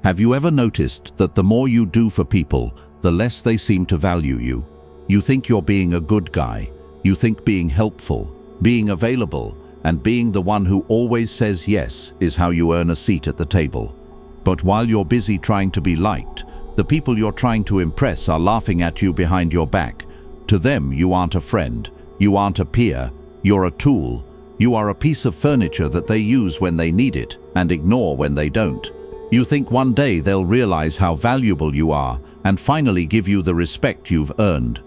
Have you ever noticed that the more you do for people, the less they seem to value you? You think you're being a good guy. You think being helpful, being available, and being the one who always says yes is how you earn a seat at the table. But while you're busy trying to be liked, the people you're trying to impress are laughing at you behind your back. To them, you aren't a friend, you aren't a peer, you're a tool. You are a piece of furniture that they use when they need it and ignore when they don't. You think one day they'll realize how valuable you are and finally give you the respect you've earned.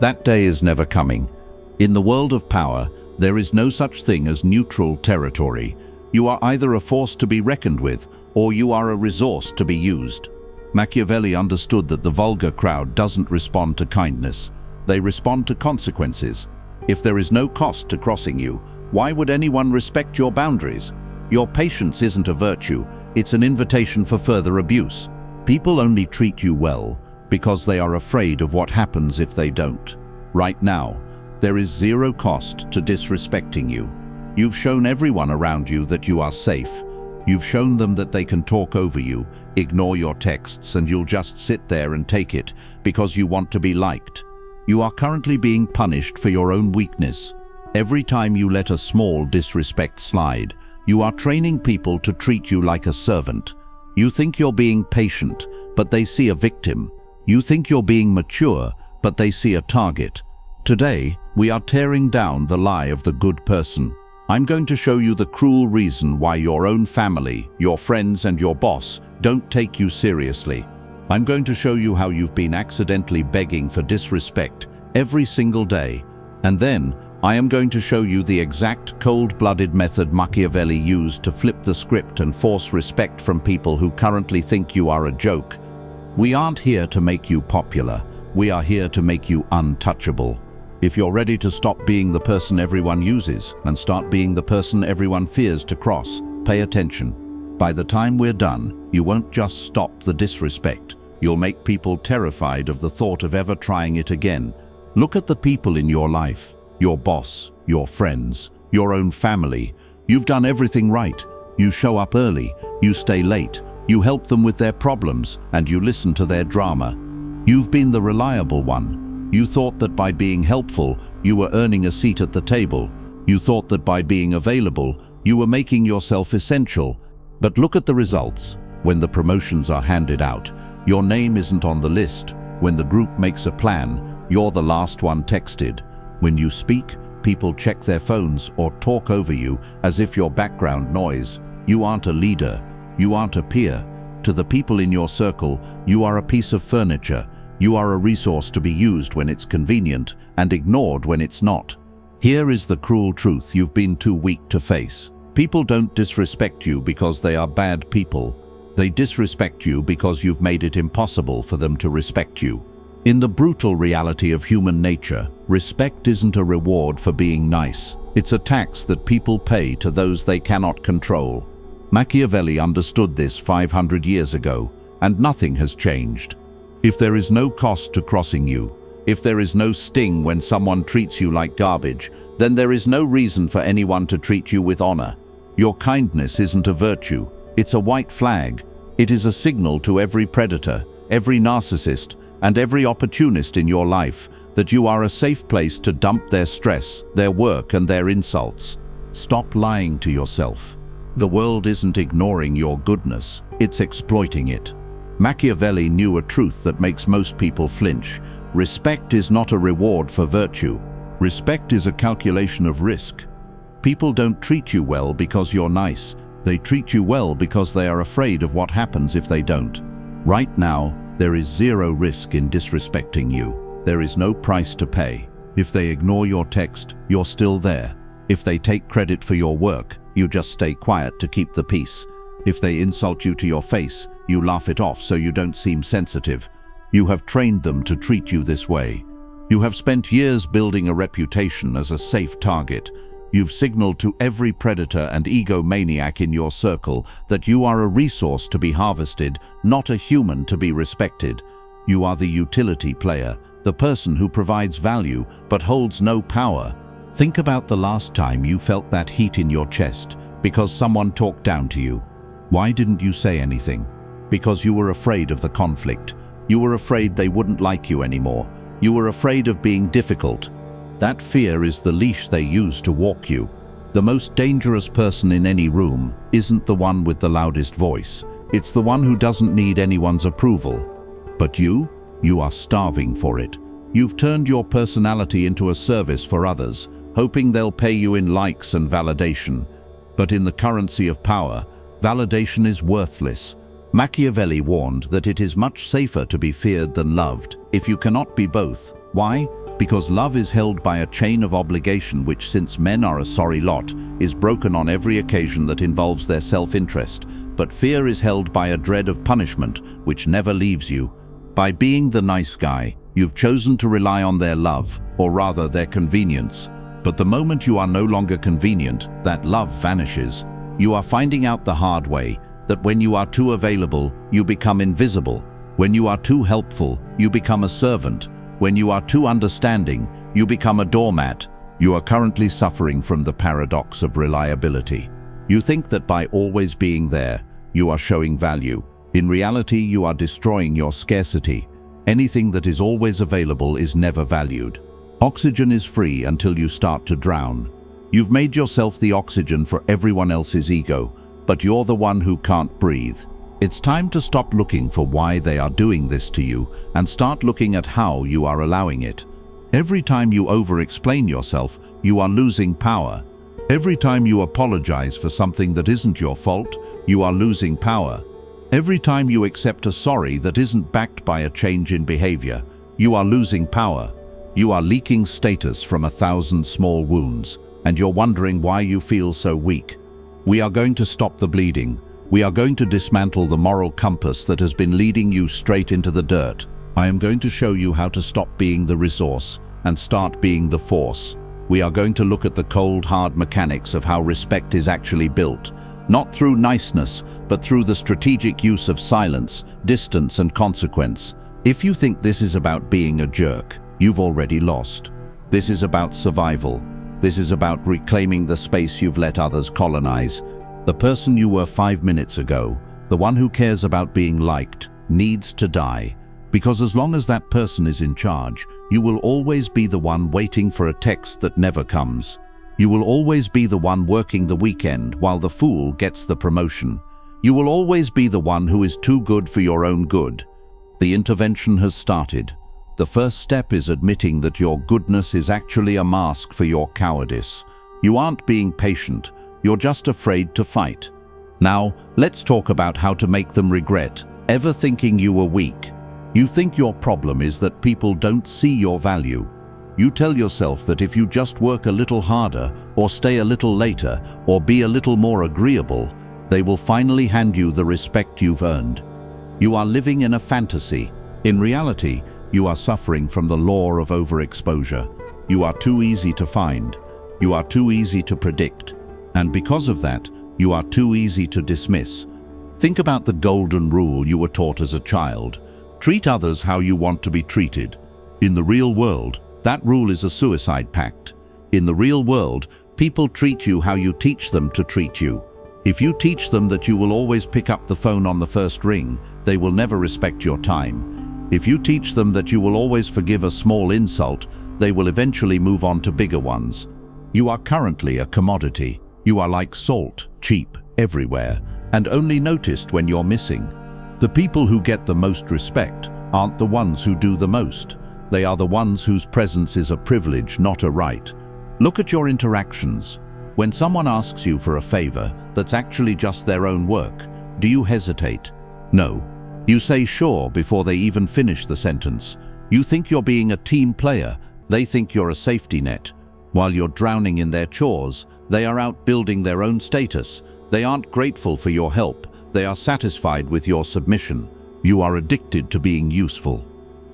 That day is never coming. In the world of power, there is no such thing as neutral territory. You are either a force to be reckoned with, or you are a resource to be used. Machiavelli understood that the vulgar crowd doesn't respond to kindness. They respond to consequences. If there is no cost to crossing you, why would anyone respect your boundaries? Your patience isn't a virtue, it's an invitation for further abuse. People only treat you well because they are afraid of what happens if they don't. Right now, there is zero cost to disrespecting you. You've shown everyone around you that you are safe. You've shown them that they can talk over you, ignore your texts, and you'll just sit there and take it because you want to be liked. You are currently being punished for your own weakness. Every time you let a small disrespect slide, you are training people to treat you like a servant. You think you're being patient, but they see a victim. You think you're being mature, but they see a target. Today, we are tearing down the lie of the good person. I'm going to show you the cruel reason why your own family, your friends, and your boss don't take you seriously. I'm going to show you how you've been accidentally begging for disrespect every single day. And then, I am going to show you the exact cold-blooded method Machiavelli used to flip the script and force respect from people who currently think you are a joke. We aren't here to make you popular. We are here to make you untouchable. If you're ready to stop being the person everyone uses and start being the person everyone fears to cross, pay attention. By the time we're done, you won't just stop the disrespect. You'll make people terrified of the thought of ever trying it again. Look at the people in your life. Your boss, your friends, your own family. You've done everything right. You show up early, you stay late, you help them with their problems, and you listen to their drama. You've been the reliable one. You thought that by being helpful, you were earning a seat at the table. You thought that by being available, you were making yourself essential. But look at the results. When the promotions are handed out, your name isn't on the list. When the group makes a plan, you're the last one texted. When you speak, people check their phones or talk over you as if you're background noise. You aren't a leader. You aren't a peer. To the people in your circle, you are a piece of furniture. You are a resource to be used when it's convenient and ignored when it's not. Here is the cruel truth you've been too weak to face. People don't disrespect you because they are bad people. They disrespect you because you've made it impossible for them to respect you. In the brutal reality of human nature, respect isn't a reward for being nice. It's a tax that people pay to those they cannot control. Machiavelli understood this 500 years ago, and nothing has changed. If there is no cost to crossing you, if there is no sting when someone treats you like garbage, then there is no reason for anyone to treat you with honor. Your kindness isn't a virtue, it's a white flag. It is a signal to every predator, every narcissist, and every opportunist in your life that you are a safe place to dump their stress, their work, and their insults. Stop lying to yourself. The world isn't ignoring your goodness, it's exploiting it. Machiavelli knew a truth that makes most people flinch. Respect is not a reward for virtue. Respect is a calculation of risk. People don't treat you well because you're nice. They treat you well because they are afraid of what happens if they don't. Right now, there is zero risk in disrespecting you. There is no price to pay. If they ignore your text, you're still there. If they take credit for your work, you just stay quiet to keep the peace. If they insult you to your face, you laugh it off so you don't seem sensitive. You have trained them to treat you this way. You have spent years building a reputation as a safe target. You've signaled to every predator and egomaniac in your circle that you are a resource to be harvested, not a human to be respected. You are the utility player, the person who provides value but holds no power. Think about the last time you felt that heat in your chest because someone talked down to you. Why didn't you say anything? Because you were afraid of the conflict. You were afraid they wouldn't like you anymore. You were afraid of being difficult. That fear is the leash they use to walk you. The most dangerous person in any room isn't the one with the loudest voice. It's the one who doesn't need anyone's approval. But you are starving for it. You've turned your personality into a service for others, hoping they'll pay you in likes and validation. But in the currency of power, validation is worthless. Machiavelli warned that it is much safer to be feared than loved, if you cannot be both. Why? Because love is held by a chain of obligation which, since men are a sorry lot, is broken on every occasion that involves their self-interest. But fear is held by a dread of punishment, which never leaves you. By being the nice guy, you've chosen to rely on their love, or rather their convenience. But the moment you are no longer convenient, that love vanishes. You are finding out the hard way that when you are too available, you become invisible. When you are too helpful, you become a servant. When you are too understanding, you become a doormat. You are currently suffering from the paradox of reliability. You think that by always being there, you are showing value. In reality, you are destroying your scarcity. Anything that is always available is never valued. Oxygen is free until you start to drown. You've made yourself the oxygen for everyone else's ego, but you're the one who can't breathe. It's time to stop looking for why they are doing this to you and start looking at how you are allowing it. Every time you over-explain yourself, you are losing power. Every time you apologize for something that isn't your fault, you are losing power. Every time you accept a sorry that isn't backed by a change in behavior, you are losing power. You are leaking status from 1,000 small wounds, and you're wondering why you feel so weak. We are going to stop the bleeding. We are going to dismantle the moral compass that has been leading you straight into the dirt. I am going to show you how to stop being the resource and start being the force. We are going to look at the cold, hard mechanics of how respect is actually built, not through niceness, but through the strategic use of silence, distance, and consequence. If you think this is about being a jerk, you've already lost. This is about survival. This is about reclaiming the space you've let others colonize. The person you were 5 minutes ago, the one who cares about being liked, needs to die. Because as long as that person is in charge, you will always be the one waiting for a text that never comes. You will always be the one working the weekend while the fool gets the promotion. You will always be the one who is too good for your own good. The intervention has started. The first step is admitting that your goodness is actually a mask for your cowardice. You aren't being patient, you're just afraid to fight. Now, let's talk about how to make them regret ever thinking you were weak. You think your problem is that people don't see your value. You tell yourself that if you just work a little harder, or stay a little later, or be a little more agreeable, they will finally hand you the respect you've earned. You are living in a fantasy. In reality, you are suffering from the law of overexposure. You are too easy to find. You are too easy to predict. And because of that, you are too easy to dismiss. Think about the golden rule you were taught as a child. Treat others how you want to be treated. In the real world, that rule is a suicide pact. In the real world, people treat you how you teach them to treat you. If you teach them that you will always pick up the phone on the first ring, they will never respect your time. If you teach them that you will always forgive a small insult, they will eventually move on to bigger ones. You are currently a commodity. You are like salt, cheap, everywhere, and only noticed when you're missing. The people who get the most respect aren't the ones who do the most. They are the ones whose presence is a privilege, not a right. Look at your interactions. When someone asks you for a favor that's actually just their own work, do you hesitate? No. You say sure before they even finish the sentence. You think you're being a team player. They think you're a safety net. While you're drowning in their chores, they are out building their own status. They aren't grateful for your help. They are satisfied with your submission. You are addicted to being useful.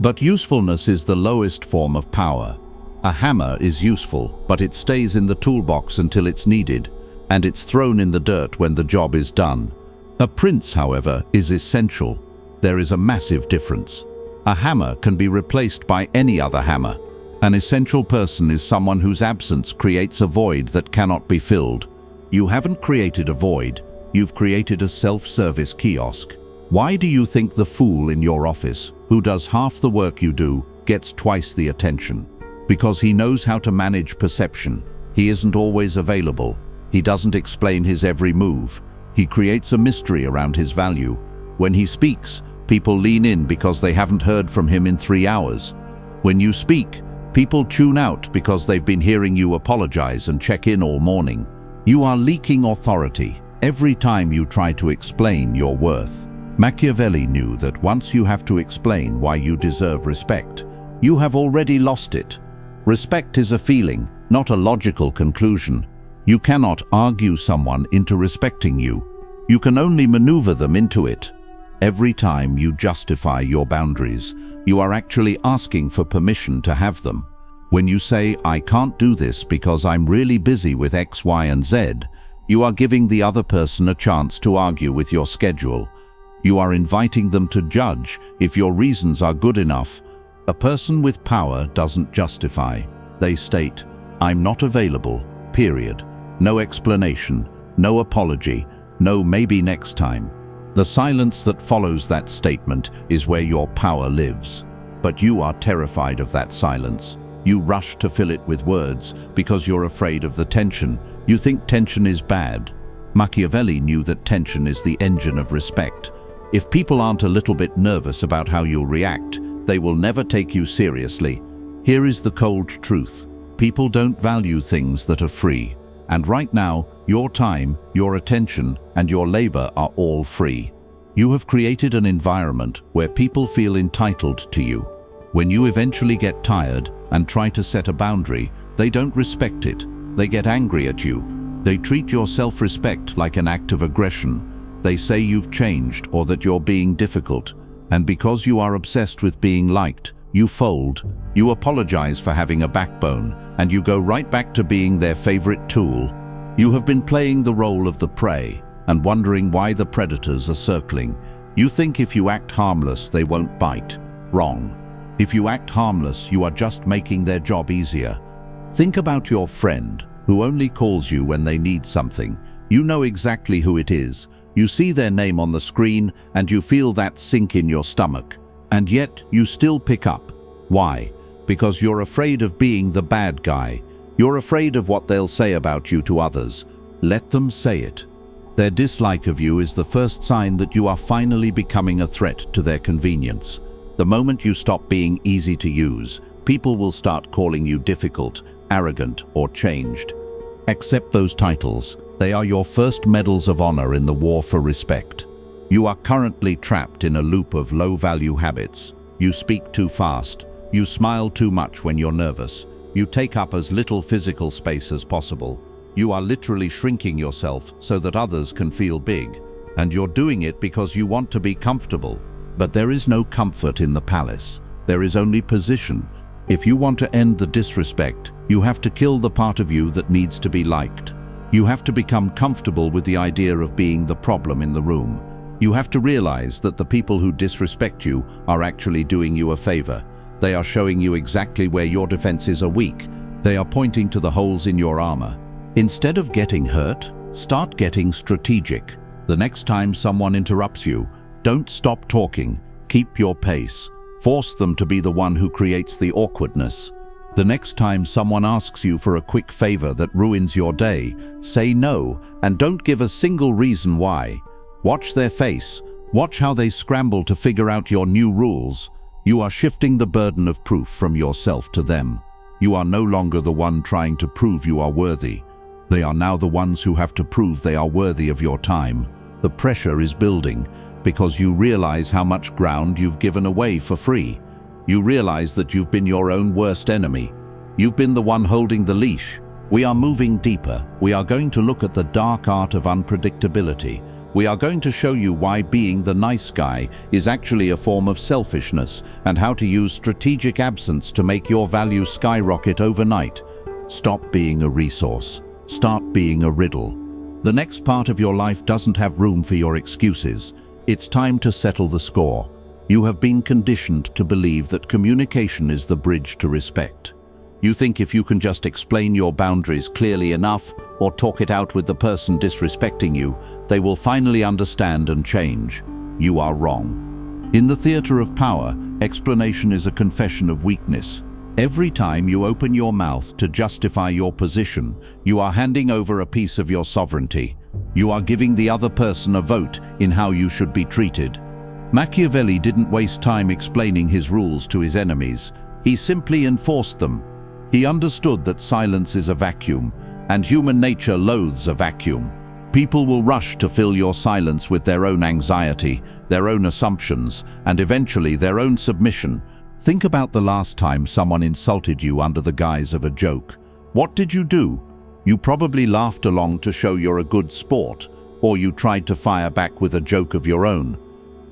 But usefulness is the lowest form of power. A hammer is useful, but it stays in the toolbox until it's needed, and it's thrown in the dirt when the job is done. A prince, however, is essential. There is a massive difference. A hammer can be replaced by any other hammer. An essential person is someone whose absence creates a void that cannot be filled. You haven't created a void, you've created a self-service kiosk. Why do you think the fool in your office, who does half the work you do, gets twice the attention? Because he knows how to manage perception. He isn't always available. He doesn't explain his every move. He creates a mystery around his value. When he speaks, people lean in because they haven't heard from him in 3 hours. When you speak, people tune out because they've been hearing you apologize and check in all morning. You are leaking authority every time you try to explain your worth. Machiavelli knew that once you have to explain why you deserve respect, you have already lost it. Respect is a feeling, not a logical conclusion. You cannot argue someone into respecting you. You can only maneuver them into it. Every time you justify your boundaries, you are actually asking for permission to have them. When you say, "I can't do this because I'm really busy with X, Y, and Z," you are giving the other person a chance to argue with your schedule. You are inviting them to judge if your reasons are good enough. A person with power doesn't justify. They state, "I'm not available, period." No explanation, no apology, no maybe next time. The silence that follows that statement is where your power lives. But you are terrified of that silence. You rush to fill it with words because you're afraid of the tension. You think tension is bad. Machiavelli knew that tension is the engine of respect. If people aren't a little bit nervous about how you'll react, they will never take you seriously. Here is the cold truth. People don't value things that are free. And right now, your time, your attention, and your labor are all free. You have created an environment where people feel entitled to you. When you eventually get tired and try to set a boundary, they don't respect it. They get angry at you. They treat your self-respect like an act of aggression. They say you've changed or that you're being difficult. And because you are obsessed with being liked, you fold. You apologize for having a backbone, and you go right back to being their favorite tool. You have been playing the role of the prey and wondering why the predators are circling. You think if you act harmless, they won't bite. Wrong. If you act harmless, you are just making their job easier. Think about your friend who only calls you when they need something. You know exactly who it is. You see their name on the screen and you feel that sink in your stomach. And yet you still pick up. Why? Because you're afraid of being the bad guy. You're afraid of what they'll say about you to others. Let them say it. Their dislike of you is the first sign that you are finally becoming a threat to their convenience. The moment you stop being easy to use, people will start calling you difficult, arrogant, or changed. Accept those titles. They are your first medals of honor in the war for respect. You are currently trapped in a loop of low-value habits. You speak too fast. You smile too much when you're nervous. You take up as little physical space as possible. You are literally shrinking yourself so that others can feel big. And you're doing it because you want to be comfortable. But there is no comfort in the palace. There is only position. If you want to end the disrespect, you have to kill the part of you that needs to be liked. You have to become comfortable with the idea of being the problem in the room. You have to realize that the people who disrespect you are actually doing you a favor. They are showing you exactly where your defenses are weak. They are pointing to the holes in your armor. Instead of getting hurt, start getting strategic. The next time someone interrupts you, don't stop talking. Keep your pace. Force them to be the one who creates the awkwardness. The next time someone asks you for a quick favor that ruins your day, say no and don't give a single reason why. Watch their face. Watch how they scramble to figure out your new rules. You are shifting the burden of proof from yourself to them. You are no longer the one trying to prove you are worthy. They are now the ones who have to prove they are worthy of your time. The pressure is building because you realize how much ground you've given away for free. You realize that you've been your own worst enemy. You've been the one holding the leash. We are moving deeper. We are going to look at the dark art of unpredictability. We are going to show you why being the nice guy is actually a form of selfishness and how to use strategic absence to make your value skyrocket overnight. Stop being a resource. Start being a riddle. The next part of your life doesn't have room for your excuses. It's time to settle the score. You have been conditioned to believe that communication is the bridge to respect. You think if you can just explain your boundaries clearly enough or talk it out with the person disrespecting you, they will finally understand and change. you are wrong. In the theater of power, explanation is a confession of weakness. Every time you open your mouth to justify your position, you are handing over a piece of your sovereignty. You are giving the other person a vote in how you should be treated. Machiavelli didn't waste time explaining his rules to his enemies. He simply enforced them. He understood that silence is a vacuum, and human nature loathes a vacuum. People will rush to fill your silence with their own anxiety, their own assumptions, and eventually their own submission. Think about the last time someone insulted you under the guise of a joke. What did you do? You probably laughed along to show you're a good sport, or you tried to fire back with a joke of your own.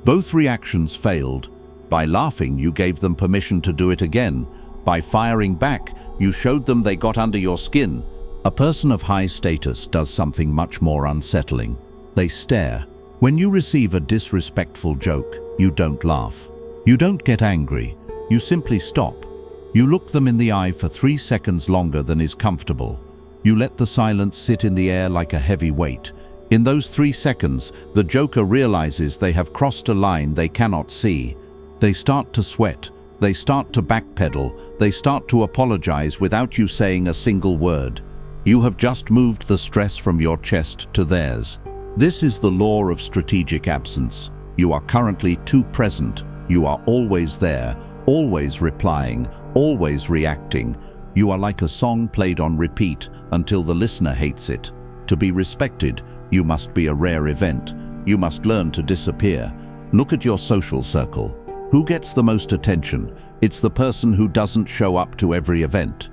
Both reactions failed. By laughing, you gave them permission to do it again. By firing back, you showed them they got under your skin. A person of high status does something much more unsettling. They stare. When you receive a disrespectful joke, you don't laugh. You don't get angry. You simply stop. You look them in the eye for 3 seconds longer than is comfortable. You let the silence sit in the air like a heavy weight. In those 3 seconds, the joker realizes they have crossed a line they cannot see. They start to sweat. They start to backpedal. They start to apologize without you saying a single word. You have just moved the stress from your chest to theirs. This is the law of strategic absence. You are currently too present. You are always there, always replying, always reacting. You are like a song played on repeat until the listener hates it. To be respected, you must be a rare event. You must learn to disappear. Look at your social circle. Who gets the most attention? It's the person who doesn't show up to every event.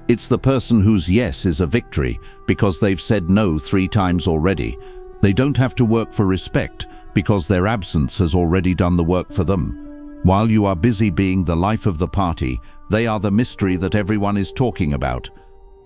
It's the person whose yes is a victory because they've said no 3 times already. They don't have to work for respect because their absence has already done the work for them. While you are busy being the life of the party, they are the mystery that everyone is talking about.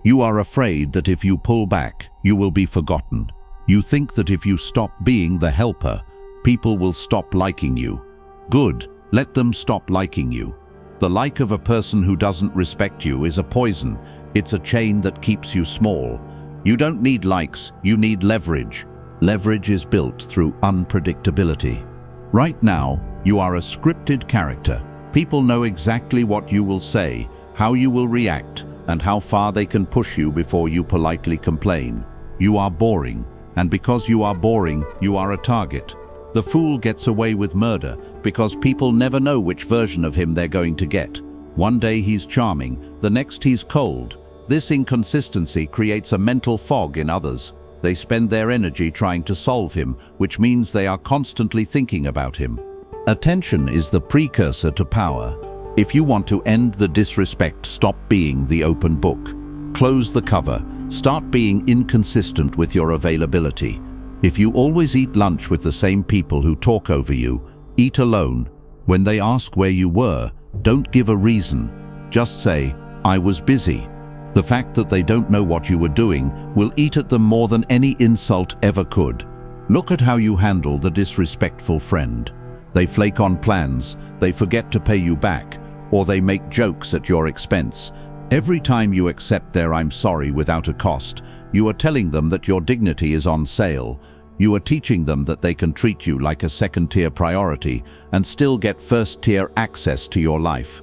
You are afraid that if you pull back, you will be forgotten. You think that if you stop being the helper, people will stop liking you. Good, let them stop liking you. The like of a person who doesn't respect you is a poison. It's a chain that keeps you small. You don't need likes, you need leverage. Leverage is built through unpredictability. Right now, you are a scripted character. People know exactly what you will say, how you will react, and how far they can push you before you politely complain. You are boring, and because you are boring, you are a target. The fool gets away with murder because people never know which version of him they're going to get. One day he's charming, the next he's cold. This inconsistency creates a mental fog in others. They spend their energy trying to solve him, which means they are constantly thinking about him. Attention is the precursor to power. If you want to end the disrespect, stop being the open book. Close the cover. Start being inconsistent with your availability. If you always eat lunch with the same people who talk over you, eat alone. When they ask where you were, don't give a reason. Just say, "I was busy." The fact that they don't know what you were doing will eat at them more than any insult ever could. Look at how you handle the disrespectful friend. They flake on plans, they forget to pay you back, or they make jokes at your expense. Every time you accept their "I'm sorry" without a cost, you are telling them that your dignity is on sale. You are teaching them that they can treat you like a second-tier priority and still get first-tier access to your life.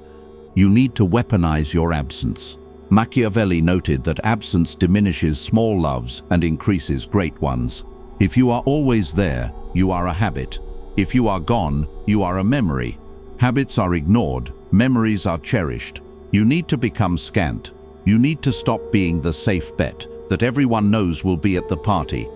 You need to weaponize your absence. Machiavelli noted that absence diminishes small loves and increases great ones. If you are always there, you are a habit. If you are gone, you are a memory. Habits are ignored, memories are cherished. You need to become scant. You need to stop being the safe bet that everyone knows will be at the party.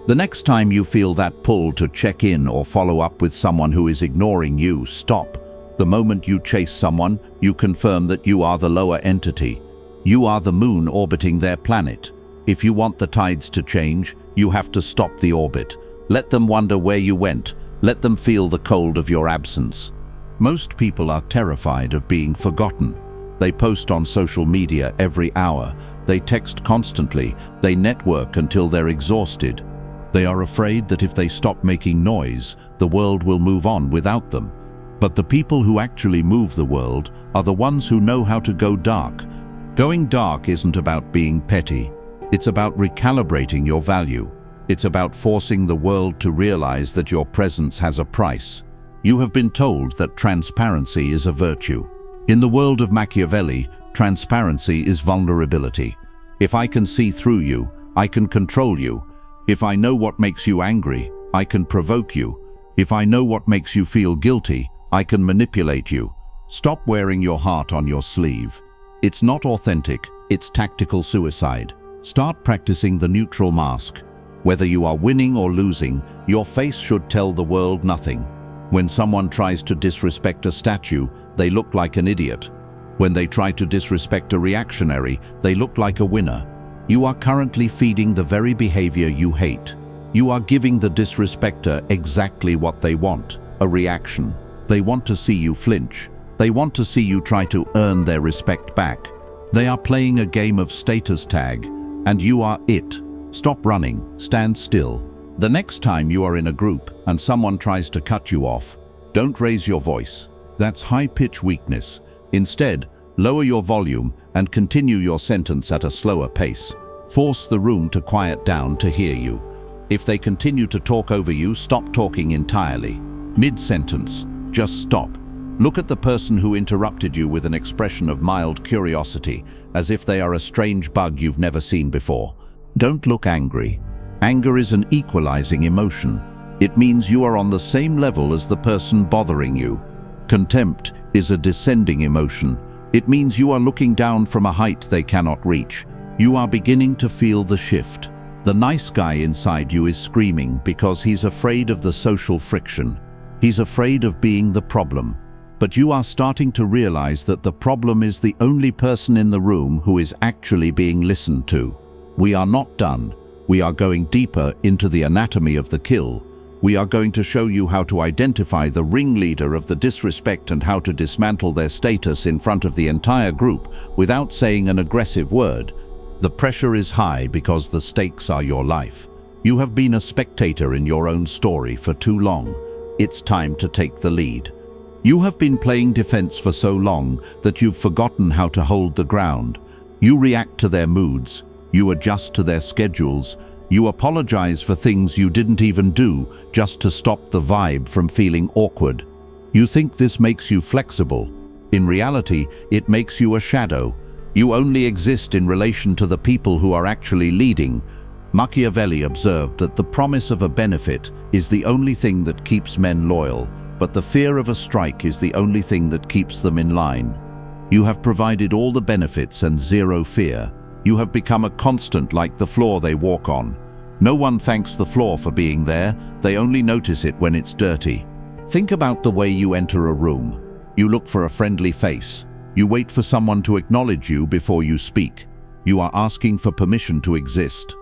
The next time you feel that pull to check in or follow up with someone who is ignoring you, stop. The moment you chase someone, you confirm that you are the lower entity. You are the moon orbiting their planet. If you want the tides to change, you have to stop the orbit. Let them wonder where you went. Let them feel the cold of your absence. Most people are terrified of being forgotten. They post on social media every hour. They text constantly. They network until they're exhausted. They are afraid that if they stop making noise, the world will move on without them. But the people who actually move the world are the ones who know how to go dark. Going dark isn't about being petty. It's about recalibrating your value. It's about forcing the world to realize that your presence has a price. You have been told that transparency is a virtue. In the world of Machiavelli, transparency is vulnerability. If I can see through you, I can control you. If I know what makes you angry, I can provoke you. If I know what makes you feel guilty, I can manipulate you. Stop wearing your heart on your sleeve. It's not authentic, it's tactical suicide. Start practicing the neutral mask. Whether you are winning or losing, your face should tell the world nothing. When someone tries to disrespect a statue, they look like an idiot. When they try to disrespect a reactionary, they look like a winner. You are currently feeding the very behavior you hate. You are giving the disrespecter exactly what they want, a reaction. They want to see you flinch. They want to see you try to earn their respect back. They are playing a game of status tag, and you are it. Stop running, stand still. The next time you are in a group and someone tries to cut you off, don't raise your voice. That's high-pitch weakness. Instead, lower your volume and continue your sentence at a slower pace. Force the room to quiet down to hear you. If they continue to talk over you, stop talking entirely. Mid-sentence, just stop. Look at the person who interrupted you with an expression of mild curiosity, as if they are a strange bug you've never seen before. Don't look angry. Anger is an equalizing emotion. It means you are on the same level as the person bothering you. Contempt is a descending emotion. It means you are looking down from a height they cannot reach. You are beginning to feel the shift. The nice guy inside you is screaming because he's afraid of the social friction. He's afraid of being the problem. But you are starting to realize that the problem is the only person in the room who is actually being listened to. We are not done. We are going deeper into the anatomy of the kill. We are going to show you how to identify the ringleader of the disrespect and how to dismantle their status in front of the entire group without saying an aggressive word. The pressure is high because the stakes are your life. You have been a spectator in your own story for too long. It's time to take the lead. You have been playing defense for so long that you've forgotten how to hold the ground. You react to their moods. You adjust to their schedules. You apologize for things you didn't even do just to stop the vibe from feeling awkward. You think this makes you flexible. In reality, it makes you a shadow. You only exist in relation to the people who are actually leading. Machiavelli observed that the promise of a benefit is the only thing that keeps men loyal, but the fear of a strike is the only thing that keeps them in line. You have provided all the benefits and zero fear. You have become a constant like the floor they walk on. No one thanks the floor for being there, they only notice it when it's dirty. Think about the way you enter a room. You look for a friendly face. You wait for someone to acknowledge you before you speak. You are asking for permission to exist.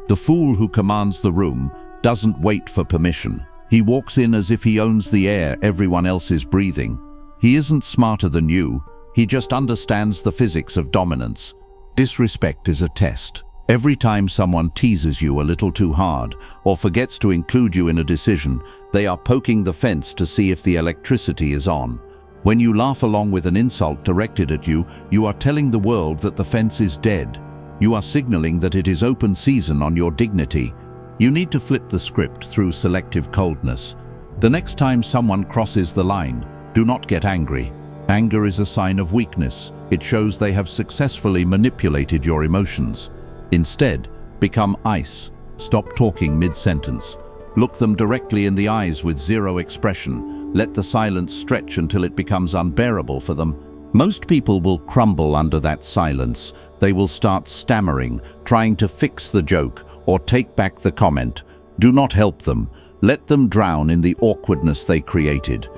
The fool who commands the room doesn't wait for permission. He walks in as if he owns the air everyone else is breathing. He isn't smarter than you, he just understands the physics of dominance. Disrespect is a test. Every time someone teases you a little too hard or forgets to include you in a decision, they are poking the fence to see if the electricity is on. When you laugh along with an insult directed at you, you are telling the world that the fence is dead. You are signaling that it is open season on your dignity. You need to flip the script through selective coldness. The next time someone crosses the line, do not get angry. Anger is a sign of weakness. It shows they have successfully manipulated your emotions. Instead, become ice. Stop talking mid-sentence. Look them directly in the eyes with zero expression. Let the silence stretch until it becomes unbearable for them. Most people will crumble under that silence. They will start stammering, trying to fix the joke or take back the comment. Do not help them. Let them drown in the awkwardness they created.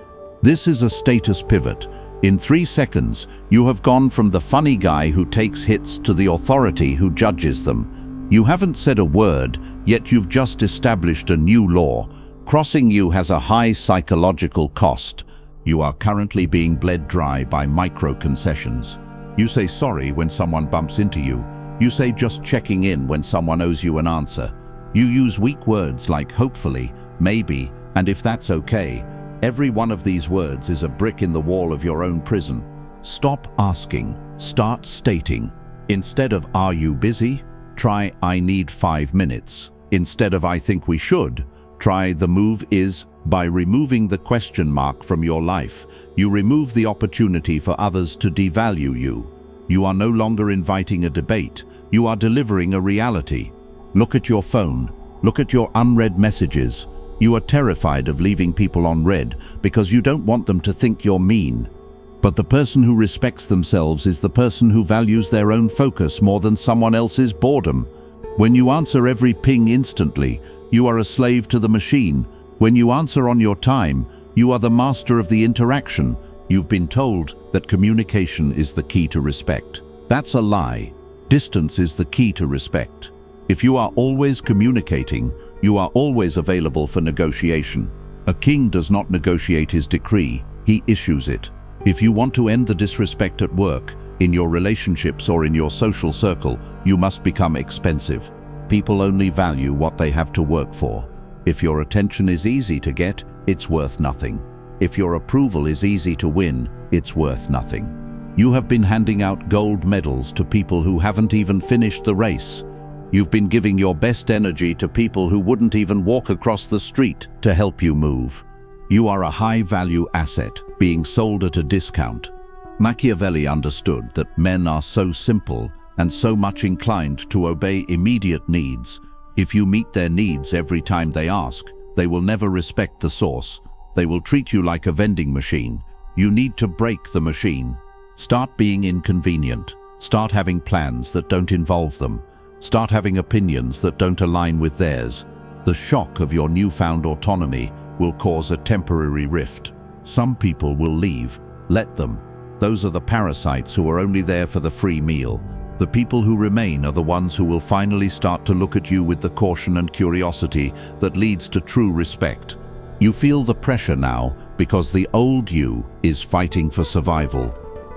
This is a status pivot. In 3 seconds, you have gone from the funny guy who takes hits to the authority who judges them. You haven't said a word, yet you've just established a new law. Crossing you has a high psychological cost. You are currently being bled dry by micro-concessions. You say sorry when someone bumps into you. You say just checking in when someone owes you an answer. You use weak words like hopefully, maybe, and if that's okay. Every one of these words is a brick in the wall of your own prison. Stop asking, start stating. Instead of "Are you busy?" try "I need 5 minutes." Instead of "I think we should," try "the move is." By removing the question mark from your life, you remove the opportunity for others to devalue you. You are no longer inviting a debate, you are delivering a reality. Look at your phone, look at your unread messages. You are terrified of leaving people on read because you don't want them to think you're mean. But the person who respects themselves is the person who values their own focus more than someone else's boredom. When you answer every ping instantly, you are a slave to the machine. When you answer on your time, you are the master of the interaction. You've been told that communication is the key to respect. That's a lie. Distance is the key to respect. If you are always communicating, you are always available for negotiation. A king does not negotiate his decree, he issues it. If you want to end the disrespect at work, in your relationships or in your social circle, you must become expensive. People only value what they have to work for. If your attention is easy to get, it's worth nothing. If your approval is easy to win, it's worth nothing. You have been handing out gold medals to people who haven't even finished the race. You've been giving your best energy to people who wouldn't even walk across the street to help you move. You are a high-value asset, being sold at a discount. Machiavelli understood that men are so simple and so much inclined to obey immediate needs. If you meet their needs every time they ask, they will never respect the source. They will treat you like a vending machine. You need to break the machine. Start being inconvenient. Start having plans that don't involve them. Start having opinions that don't align with theirs. The shock of your newfound autonomy will cause a temporary rift. Some people will leave. Let them. Those are the parasites who are only there for the free meal. The people who remain are the ones who will finally start to look at you with the caution and curiosity that leads to true respect. You feel the pressure now because the old you is fighting for survival.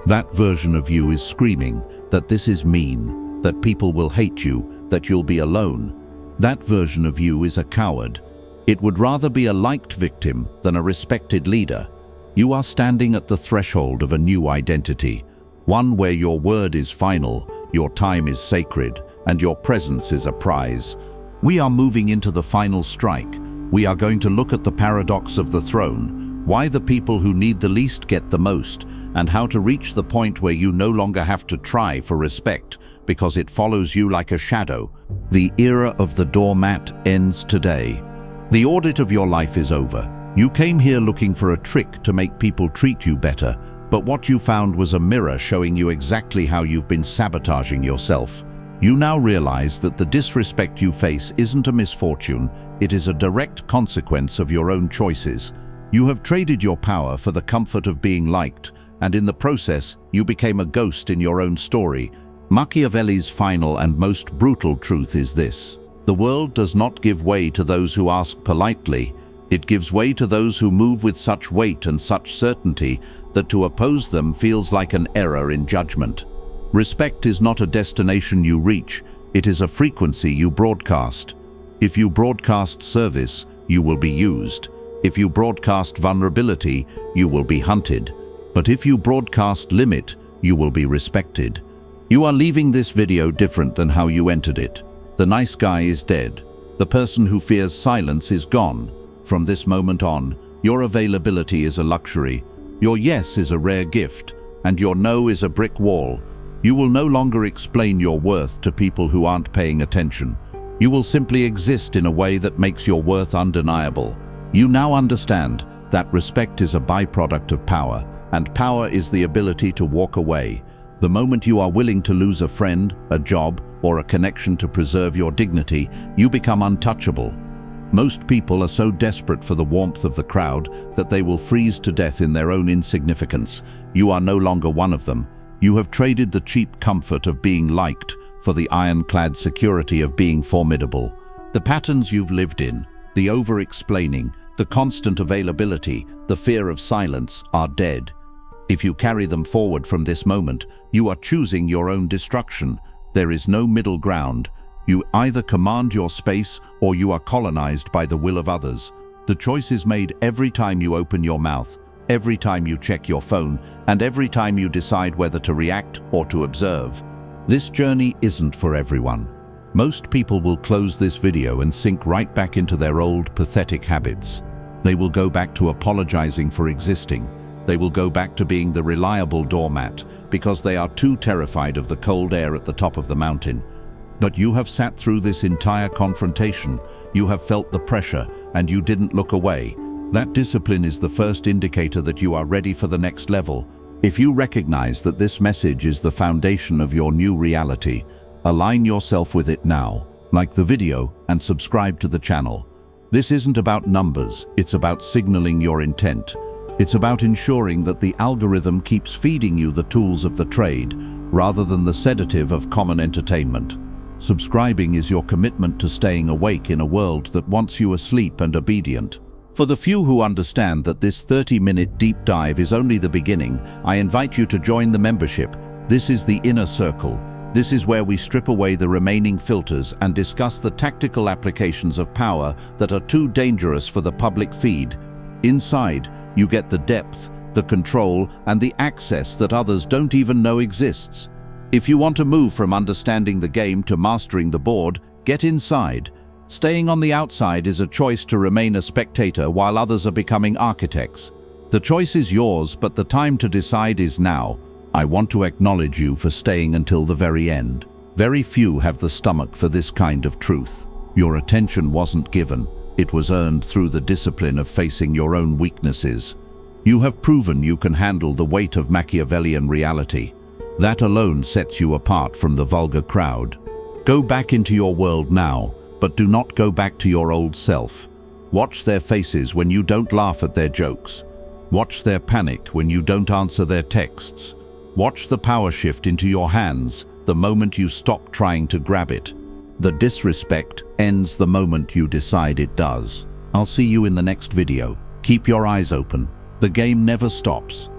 That version of you is screaming that this is mean, that people will hate you, that you'll be alone. That version of you is a coward. It would rather be a liked victim than a respected leader. You are standing at the threshold of a new identity, one where your word is final, your time is sacred, and your presence is a prize. We are moving into the final strike. We are going to look at the paradox of the throne, why the people who need the least get the most, and how to reach the point where you no longer have to try for respect, because it follows you like a shadow. The era of the doormat ends today. The audit of your life is over. You came here looking for a trick to make people treat you better, but what you found was a mirror showing you exactly how you've been sabotaging yourself. You now realize that the disrespect you face isn't a misfortune, it is a direct consequence of your own choices. You have traded your power for the comfort of being liked, and in the process, you became a ghost in your own story. Machiavelli's final and most brutal truth is this: the world does not give way to those who ask politely. It gives way to those who move with such weight and such certainty that to oppose them feels like an error in judgment. Respect is not a destination you reach, it is a frequency you broadcast. If you broadcast service, you will be used. If you broadcast vulnerability, you will be hunted. But if you broadcast limit, you will be respected. You are leaving this video different than how you entered it. The nice guy is dead. The person who fears silence is gone. From this moment on, your availability is a luxury. Your yes is a rare gift, and your no is a brick wall. You will no longer explain your worth to people who aren't paying attention. You will simply exist in a way that makes your worth undeniable. You now understand that respect is a byproduct of power, and power is the ability to walk away. The moment you are willing to lose a friend, a job, or a connection to preserve your dignity, you become untouchable. Most people are so desperate for the warmth of the crowd that they will freeze to death in their own insignificance. You are no longer one of them. You have traded the cheap comfort of being liked for the ironclad security of being formidable. The patterns you've lived in, the over-explaining, the constant availability, the fear of silence, are dead. If you carry them forward from this moment, you are choosing your own destruction. There is no middle ground. You either command your space or you are colonized by the will of others. The choice is made every time you open your mouth, every time you check your phone, and every time you decide whether to react or to observe. This journey isn't for everyone. Most people will close this video and sink right back into their old, pathetic habits. They will go back to apologizing for existing. They will go back to being the reliable doormat because they are too terrified of the cold air at the top of the mountain. But you have sat through this entire confrontation. You have felt the pressure and you didn't look away. That discipline is the first indicator that you are ready for the next level. If you recognize that this message is the foundation of your new reality, align yourself with it now. Like the video and subscribe to the channel. This isn't about numbers, it's about signaling your intent. It's about ensuring that the algorithm keeps feeding you the tools of the trade, rather than the sedative of common entertainment. Subscribing is your commitment to staying awake in a world that wants you asleep and obedient. For the few who understand that this 30-minute deep dive is only the beginning, I invite you to join the membership. This is the inner circle. This is where we strip away the remaining filters and discuss the tactical applications of power that are too dangerous for the public feed. Inside, you get the depth, the control, and the access that others don't even know exists. If you want to move from understanding the game to mastering the board, get inside. Staying on the outside is a choice to remain a spectator while others are becoming architects. The choice is yours, but the time to decide is now. I want to acknowledge you for staying until the very end. Very few have the stomach for this kind of truth. Your attention wasn't given. It was earned through the discipline of facing your own weaknesses. You have proven you can handle the weight of Machiavellian reality. That alone sets you apart from the vulgar crowd. Go back into your world now, but do not go back to your old self. Watch their faces when you don't laugh at their jokes. Watch their panic when you don't answer their texts. Watch the power shift into your hands the moment you stop trying to grab it. The disrespect ends the moment you decide it does. I'll see you in the next video. Keep your eyes open. The game never stops.